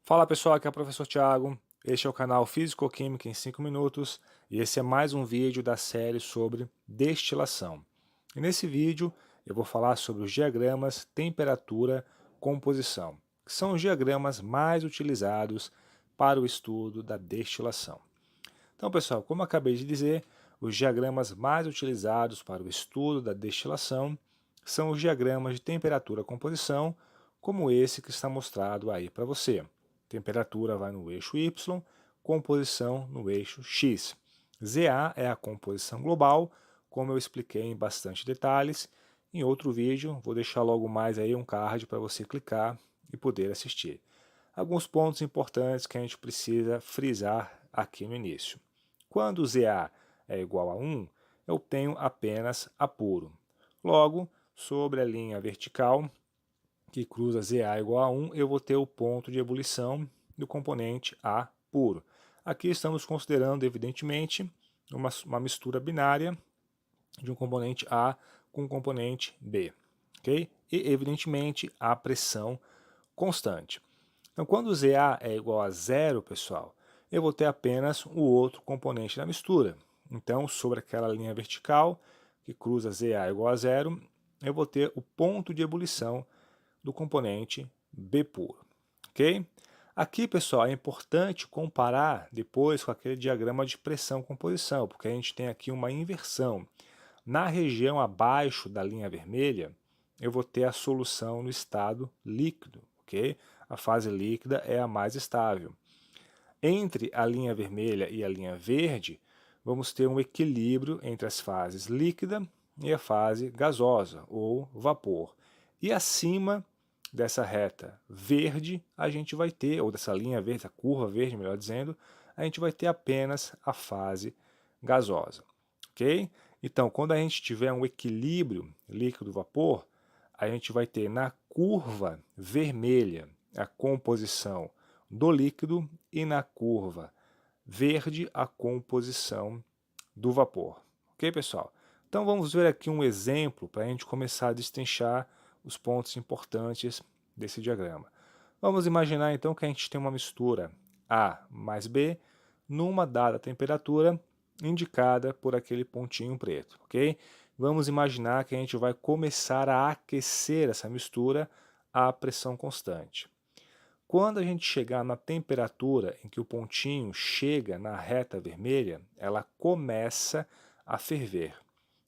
Fala pessoal, aqui é o professor Tiago. Este é o canal Físico-Química em 5 minutos e esse é mais um vídeo da série sobre destilação. E nesse vídeo eu vou falar sobre os diagramas temperatura, composição, que são os diagramas mais utilizados para o estudo da destilação. Então pessoal, como eu acabei de dizer, os diagramas mais utilizados para o estudo da destilação são os diagramas de temperatura, composição, como esse que está mostrado aí para você. Temperatura vai no eixo Y, composição no eixo X. ZA é a composição global, como eu expliquei em bastante detalhes. Em outro vídeo, vou deixar logo mais aí um card para você clicar e poder assistir. Alguns pontos importantes que a gente precisa frisar aqui no início. Quando ZA é igual a 1, eu tenho apenas A puro. Logo, sobre a linha vertical, que cruza ZA igual a 1, eu vou ter o ponto de ebulição do componente A puro. Aqui estamos considerando, evidentemente, uma mistura binária de um componente A com um componente B. Okay? E, evidentemente, a pressão constante. Então, quando ZA é igual a zero, pessoal, eu vou ter apenas o outro componente da mistura. Então, sobre aquela linha vertical que cruza ZA igual a zero, eu vou ter o ponto de ebulição do componente B puro, ok? Aqui, pessoal, é importante comparar depois com aquele diagrama de pressão-composição, porque a gente tem aqui uma inversão. Na região abaixo da linha vermelha, eu vou ter a solução no estado líquido, ok? A fase líquida é a mais estável. Entre a linha vermelha e a linha verde, vamos ter um equilíbrio entre as fases líquida e a fase gasosa, ou vapor. E acima dessa reta verde, a gente vai ter, ou dessa linha verde, essa curva verde, melhor dizendo, a gente vai ter apenas a fase gasosa, ok? Então, quando a gente tiver um equilíbrio líquido-vapor, a gente vai ter na curva vermelha a composição do líquido e na curva verde a composição do vapor. Ok, pessoal? Então vamos ver aqui um exemplo para a gente começar a destrinchar os pontos importantes desse diagrama. Vamos imaginar então que a gente tem uma mistura A mais B numa dada temperatura indicada por aquele pontinho preto, ok? Vamos imaginar que a gente vai começar a aquecer essa mistura a pressão constante. Quando a gente chegar na temperatura em que o pontinho chega na reta vermelha, ela começa a ferver.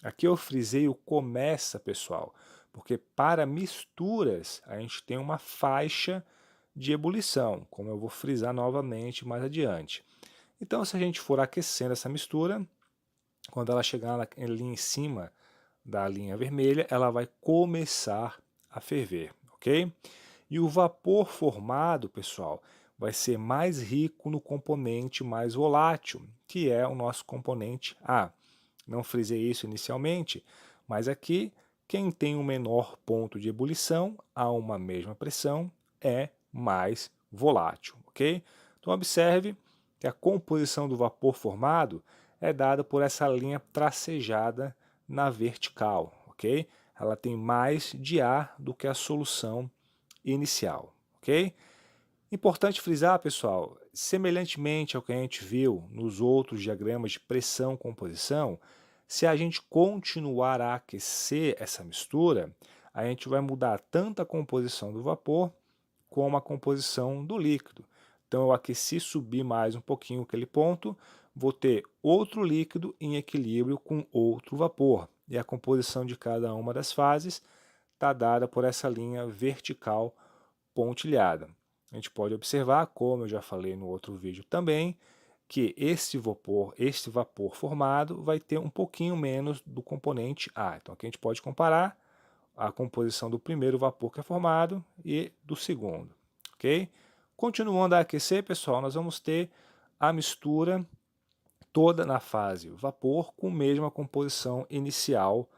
Aqui eu frisei o começa, pessoal, porque para misturas a gente tem uma faixa de ebulição, como eu vou frisar novamente mais adiante. Então, se a gente for aquecendo essa mistura, quando ela chegar ali em cima da linha vermelha, ela vai começar a ferver, ok? E o vapor formado, pessoal, vai ser mais rico no componente mais volátil, que é o nosso componente A. Não frisei isso inicialmente, mas aqui, quem tem um menor ponto de ebulição a uma mesma pressão é mais volátil, ok? Então observe que a composição do vapor formado é dada por essa linha tracejada na vertical, ok? Ela tem mais de ar do que a solução inicial, ok? Importante frisar, pessoal, semelhantemente ao que a gente viu nos outros diagramas de pressão-composição, se a gente continuar a aquecer essa mistura, a gente vai mudar tanto a composição do vapor como a composição do líquido. Então eu aqueci, subi mais um pouquinho aquele ponto, vou ter outro líquido em equilíbrio com outro vapor. E a composição de cada uma das fases está dada por essa linha vertical pontilhada. A gente pode observar, como eu já falei no outro vídeo também, que este vapor formado vai ter um pouquinho menos do componente A. Então aqui a gente pode comparar a composição do primeiro vapor que é formado e do segundo, ok? Continuando a aquecer, pessoal, nós vamos ter a mistura toda na fase vapor com a mesma composição inicial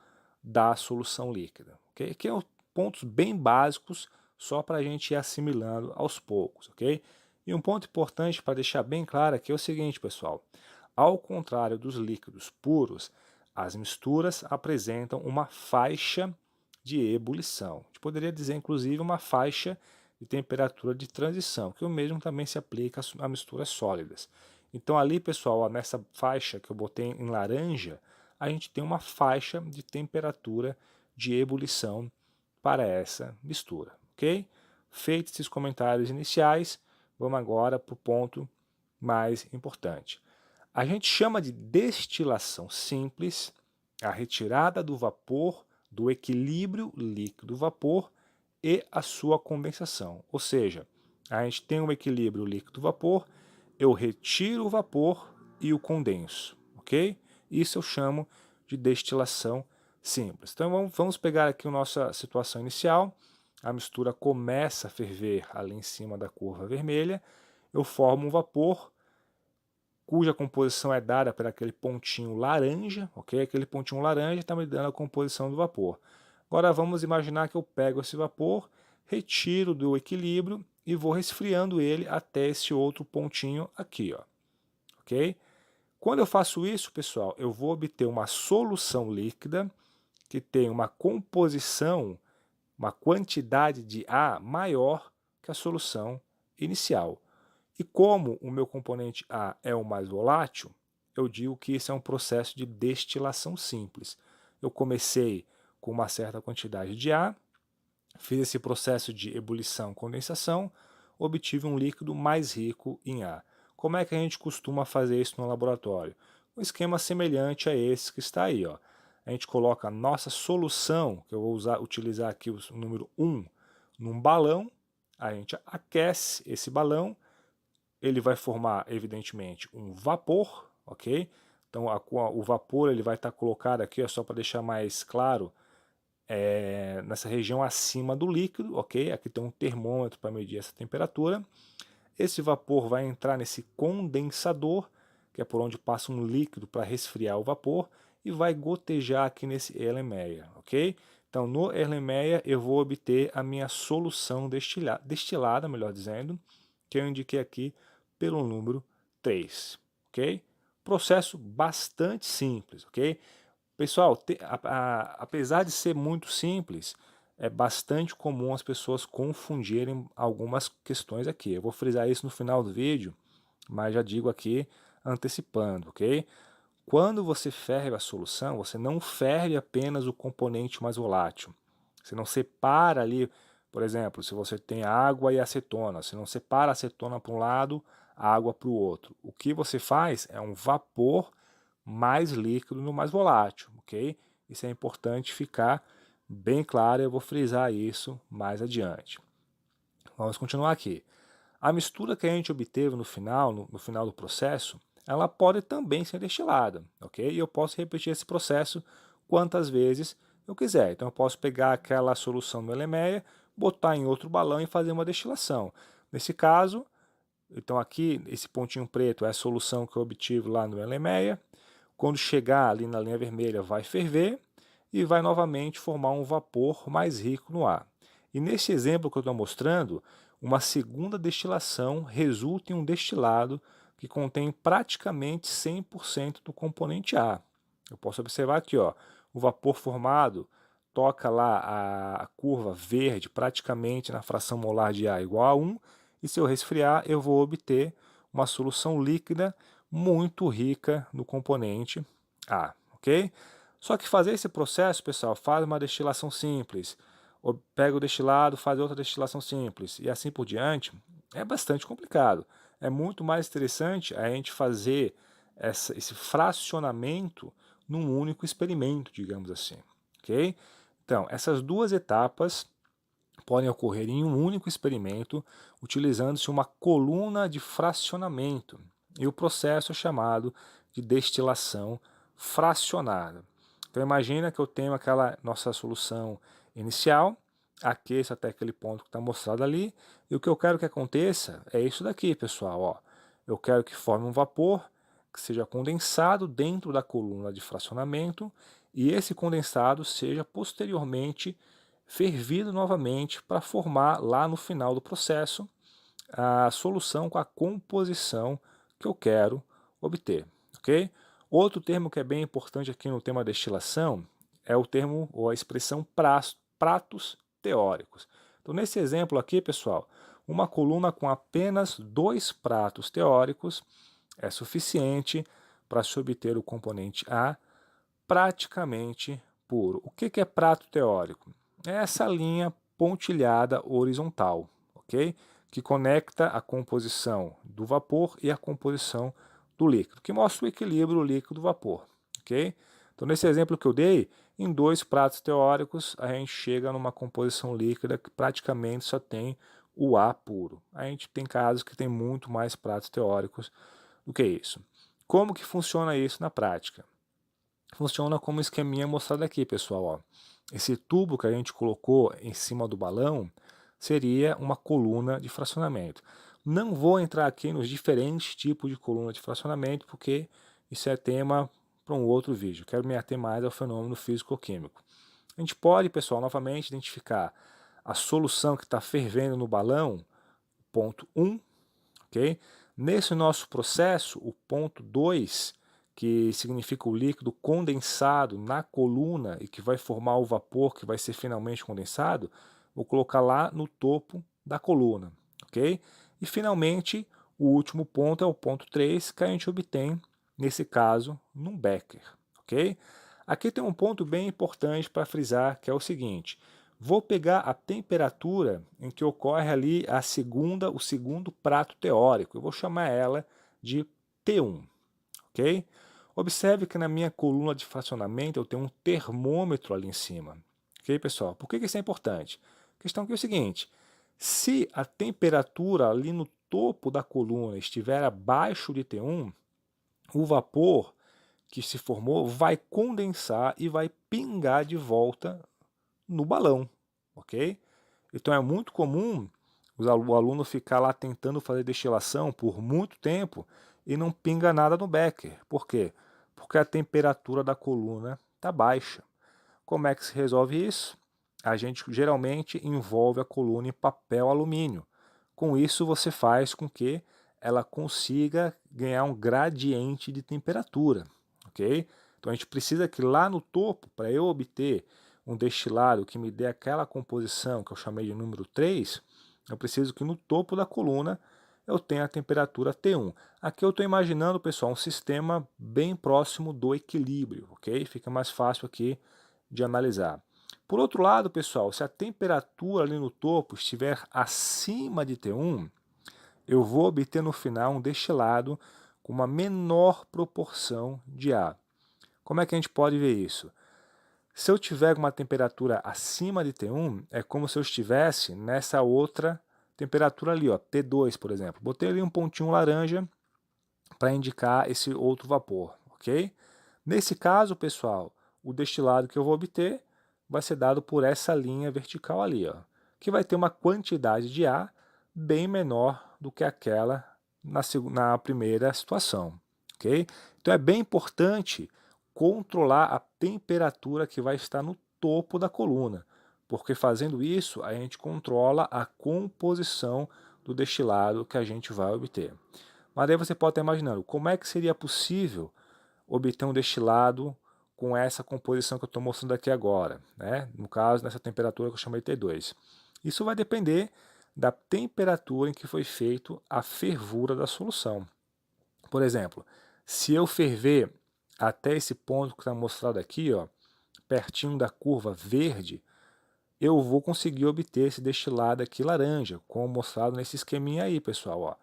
da solução líquida, ok? Aqui são pontos bem básicos só para a gente ir assimilando aos poucos, ok? E um ponto importante para deixar bem claro aqui é o seguinte, pessoal. Ao contrário dos líquidos puros, as misturas apresentam uma faixa de ebulição. A gente poderia dizer, inclusive, uma faixa de temperatura de transição, que o mesmo também se aplica a misturas sólidas. Então ali, pessoal, ó, nessa faixa que eu botei em laranja, a gente tem uma faixa de temperatura de ebulição para essa mistura, ok? Feitos esses comentários iniciais, vamos agora para o ponto mais importante. A gente chama de destilação simples a retirada do vapor do equilíbrio líquido-vapor e a sua condensação. Ou seja, a gente tem um equilíbrio líquido-vapor, eu retiro o vapor e o condenso, ok? Isso eu chamo de destilação simples. Então vamos pegar aqui a nossa situação inicial, a mistura começa a ferver ali em cima da curva vermelha, eu formo um vapor, cuja composição é dada por aquele pontinho laranja, ok? Aquele pontinho laranja está me dando a composição do vapor. Agora vamos imaginar que eu pego esse vapor, retiro do equilíbrio e vou resfriando ele até esse outro pontinho aqui, ó, ok? Quando eu faço isso, pessoal, eu vou obter uma solução líquida que tem uma composição, uma quantidade de A maior que a solução inicial. E como o meu componente A é o mais volátil, eu digo que isso é um processo de destilação simples. Eu comecei com uma certa quantidade de A, fiz esse processo de ebulição, condensação, obtive um líquido mais rico em A. Como é que a gente costuma fazer isso no laboratório? Um esquema semelhante a esse que está aí, ó. A gente coloca a nossa solução, que eu vou utilizar aqui o número 1, num balão, a gente aquece esse balão, ele vai formar, evidentemente, um vapor, ok? Então, o vapor ele vai estar colocado aqui, ó, só para deixar mais claro, nessa região acima do líquido, ok? Aqui tem um termômetro para medir essa temperatura. Esse vapor vai entrar nesse condensador, que é por onde passa um líquido para resfriar o vapor, e vai gotejar aqui nesse Erlenmeyer, ok? Então, no Erlenmeyer eu vou obter a minha solução destilada, melhor dizendo, que eu indiquei aqui pelo número 3, ok? Processo bastante simples, ok? Pessoal, apesar de ser muito simples, é bastante comum as pessoas confundirem algumas questões aqui. Eu vou frisar isso no final do vídeo, mas já digo aqui antecipando, ok? Quando você ferve a solução, você não ferve apenas o componente mais volátil. Você não separa ali, por exemplo, se você tem água e acetona, você não separa a acetona para um lado, a água para o outro. O que você faz é um vapor mais líquido no mais volátil, ok? Isso é importante ficar bem claro, eu vou frisar isso mais adiante. Vamos continuar aqui. A mistura que a gente obteve no final, no final do processo, ela pode também ser destilada, ok? E eu posso repetir esse processo quantas vezes eu quiser. Então eu posso pegar aquela solução no Erlenmeyer, botar em outro balão e fazer uma destilação. Nesse caso, então aqui esse pontinho preto é a solução que eu obtive lá no Erlenmeyer. Quando chegar ali na linha vermelha vai ferver e vai novamente formar um vapor mais rico no ar. E nesse exemplo que eu estou mostrando, uma segunda destilação resulta em um destilado que contém praticamente 100% do componente A. Eu posso observar aqui, ó, o vapor formado toca lá a curva verde praticamente na fração molar de A igual a 1, e se eu resfriar eu vou obter uma solução líquida muito rica no componente A, ok? Só que fazer esse processo, pessoal, faz uma destilação simples, pega o destilado, faz outra destilação simples e assim por diante, é bastante complicado. É muito mais interessante a gente fazer esse fracionamento num único experimento, digamos assim, ok? Então, essas duas etapas podem ocorrer em um único experimento, utilizando-se uma coluna de fracionamento, e o processo é chamado de destilação fracionada. Então imagina que eu tenho aquela nossa solução inicial, aqueço até aquele ponto que está mostrado ali, e o que eu quero que aconteça é isso daqui, pessoal. Ó. Eu quero que forme um vapor, que seja condensado dentro da coluna de fracionamento, e esse condensado seja posteriormente fervido novamente para formar lá no final do processo a solução com a composição que eu quero obter, ok? Outro termo que é bem importante aqui no tema destilação é o termo ou a expressão pratos teóricos. Então nesse exemplo aqui, pessoal, uma coluna com apenas 2 pratos teóricos é suficiente para se obter o componente A praticamente puro. O que é prato teórico? É essa linha pontilhada horizontal, ok? Que conecta a composição do vapor e a composição do líquido, que mostra o equilíbrio líquido-vapor, ok? Então, nesse exemplo que eu dei, em 2 pratos teóricos, a gente chega numa composição líquida que praticamente só tem o A puro. A gente tem casos que tem muito mais pratos teóricos do que isso. Como que funciona isso na prática? Funciona como o esqueminha mostrado aqui, pessoal. Ó. Esse tubo que a gente colocou em cima do balão seria uma coluna de fracionamento. Não vou entrar aqui nos diferentes tipos de coluna de fracionamento, porque isso é tema para um outro vídeo. Quero me ater mais ao fenômeno físico-químico. A gente pode, pessoal, novamente identificar a solução que está fervendo no balão, ponto 1, ok? Nesse nosso processo, o ponto 2, que significa o líquido condensado na coluna e que vai formar o vapor que vai ser finalmente condensado, vou colocar lá no topo da coluna, ok? E finalmente, o último ponto é o ponto 3, que a gente obtém, nesse caso, num becker, ok? Aqui tem um ponto bem importante para frisar, que é o seguinte: vou pegar a temperatura em que ocorre ali o segundo prato teórico. Eu vou chamar ela de T1, ok? Observe que na minha coluna de fracionamento eu tenho um termômetro ali em cima. Ok, pessoal? Por que isso é importante? A questão aqui é o seguinte: se a temperatura ali no topo da coluna estiver abaixo de T1, o vapor que se formou vai condensar e vai pingar de volta no balão, ok? Então é muito comum o aluno ficar lá tentando fazer destilação por muito tempo e não pinga nada no becker. Por quê? Porque a temperatura da coluna está baixa. Como é que se resolve isso? A gente geralmente envolve a coluna em papel alumínio. Com isso você faz com que ela consiga ganhar um gradiente de temperatura, ok? Então a gente precisa que lá no topo, para eu obter um destilado que me dê aquela composição que eu chamei de número 3, eu preciso que no topo da coluna eu tenha a temperatura T1. Aqui eu estou imaginando, pessoal, um sistema bem próximo do equilíbrio, ok? Fica mais fácil aqui de analisar. Por outro lado, pessoal, se a temperatura ali no topo estiver acima de T1, eu vou obter no final um destilado com uma menor proporção de ar. Como é que a gente pode ver isso? Se eu tiver uma temperatura acima de T1, é como se eu estivesse nessa outra temperatura ali, ó, T2, por exemplo. Botei ali um pontinho laranja para indicar esse outro vapor, ok? Nesse caso, pessoal, o destilado que eu vou obter vai ser dado por essa linha vertical ali, ó, que vai ter uma quantidade de ar bem menor do que aquela na primeira situação, ok? Então é bem importante controlar a temperatura que vai estar no topo da coluna, porque fazendo isso a gente controla a composição do destilado que a gente vai obter. Mas aí você pode estar imaginando, como é que seria possível obter um destilado com essa composição que eu estou mostrando aqui agora, né? No caso, nessa temperatura que eu chamei T2. Isso vai depender da temperatura em que foi feito a fervura da solução. Por exemplo, se eu ferver até esse ponto que está mostrado aqui, ó, pertinho da curva verde, eu vou conseguir obter esse destilado aqui laranja, como mostrado nesse esqueminha aí, pessoal. Ó.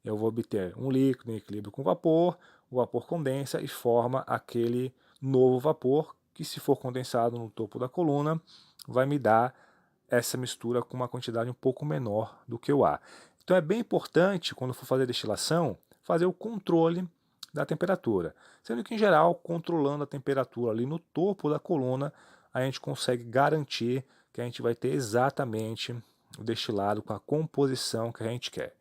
Eu vou obter um líquido em equilíbrio com vapor, o vapor condensa e forma aquele novo vapor, que se for condensado no topo da coluna, vai me dar essa mistura com uma quantidade um pouco menor do que o ar. Então é bem importante, quando for fazer destilação, fazer o controle da temperatura. Sendo que, em geral, controlando a temperatura ali no topo da coluna, a gente consegue garantir que a gente vai ter exatamente o destilado com a composição que a gente quer.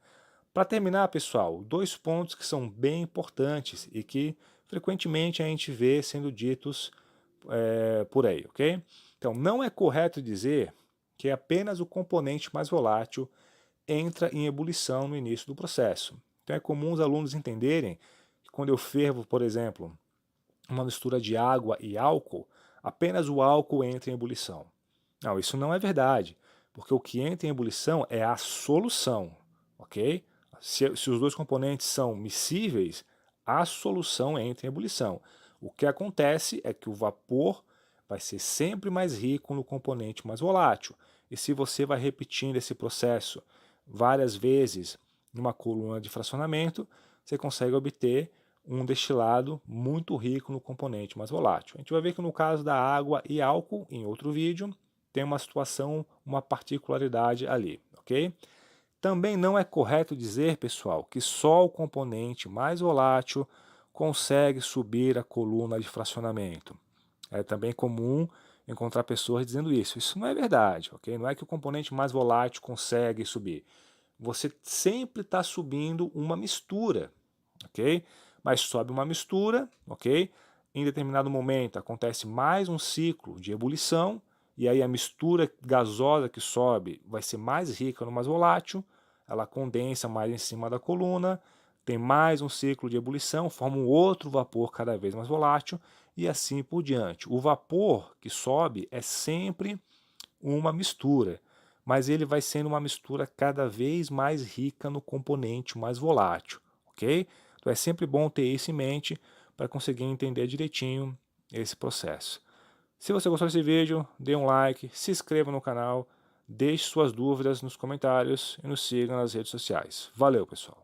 Para terminar, pessoal, 2 pontos que são bem importantes e que frequentemente a gente vê sendo ditos por aí, ok? Então, não é correto dizer que apenas o componente mais volátil entra em ebulição no início do processo. Então é comum os alunos entenderem que quando eu fervo, por exemplo, uma mistura de água e álcool, apenas o álcool entra em ebulição. Não, isso não é verdade, porque o que entra em ebulição é a solução, ok? Se os dois componentes são miscíveis, a solução entra em ebulição. O que acontece é que o vapor vai ser sempre mais rico no componente mais volátil. E se você vai repetindo esse processo várias vezes numa coluna de fracionamento, você consegue obter um destilado muito rico no componente mais volátil. A gente vai ver que no caso da água e álcool, em outro vídeo, tem uma situação, uma particularidade ali, ok? Também não é correto dizer, pessoal, que só o componente mais volátil consegue subir a coluna de fracionamento. É também comum encontrar pessoas dizendo isso. Isso não é verdade, ok? Não é que o componente mais volátil consegue subir. Você sempre está subindo uma mistura, ok? Mas sobe uma mistura, ok? Em determinado momento acontece mais um ciclo de ebulição, e aí a mistura gasosa que sobe vai ser mais rica no mais volátil, ela condensa mais em cima da coluna, tem mais um ciclo de ebulição, forma um outro vapor cada vez mais volátil, e assim por diante. O vapor que sobe é sempre uma mistura, mas ele vai sendo uma mistura cada vez mais rica no componente mais volátil, ok? Então é sempre bom ter isso em mente para conseguir entender direitinho esse processo. Se você gostou desse vídeo, dê um like, se inscreva no canal, deixe suas dúvidas nos comentários e nos siga nas redes sociais. Valeu, pessoal!